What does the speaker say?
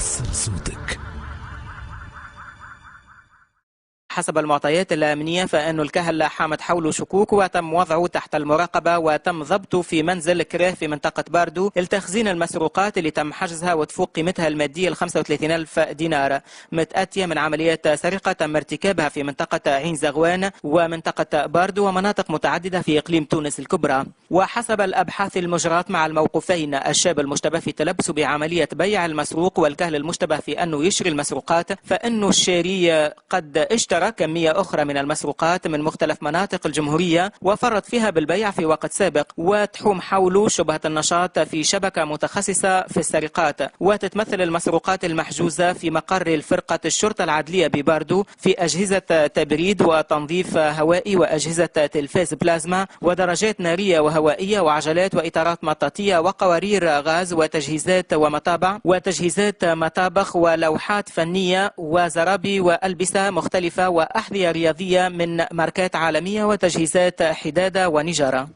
وصل صوتك. حسب المعطيات الأمنية فإن الكهل حامد حوله شكوك وتم وضعه تحت المراقبة وتم ضبطه في منزل كريه في منطقة باردو لتخزين المسروقات اللي تم حجزها وتفوق قيمتها المادية 35,000 دينار، متأتية من عمليات سرقة تم ارتكابها في منطقة عين زغوان ومنطقة باردو ومناطق متعددة في إقليم تونس الكبرى. وحسب الأبحاث المجراة مع الموقوفين، الشاب المشتبه في تلبسه بعملية بيع المسروق والكهل المشتبه في أنه يشري المسروقات، فإنه الشاري قد اشترى كمية أخرى من المسروقات من مختلف مناطق الجمهورية وفرط فيها بالبيع في وقت سابق، وتحوم حوله شبهة النشاط في شبكة متخصصة في السرقات. وتتمثل المسروقات المحجوزة في مقر الفرقة الشرطة العدلية بباردو في أجهزة تبريد وتنظيف هوائي وأجهزة تلفاز بلازما ودرجات نارية وهوائية وعجلات وإطارات مطاطية وقوارير غاز وتجهيزات وتجهيزات مطابخ ولوحات فنية وزرابي وألبسة مختلفة وأحذية رياضية من ماركات عالمية وتجهيزات حدادة ونجارة.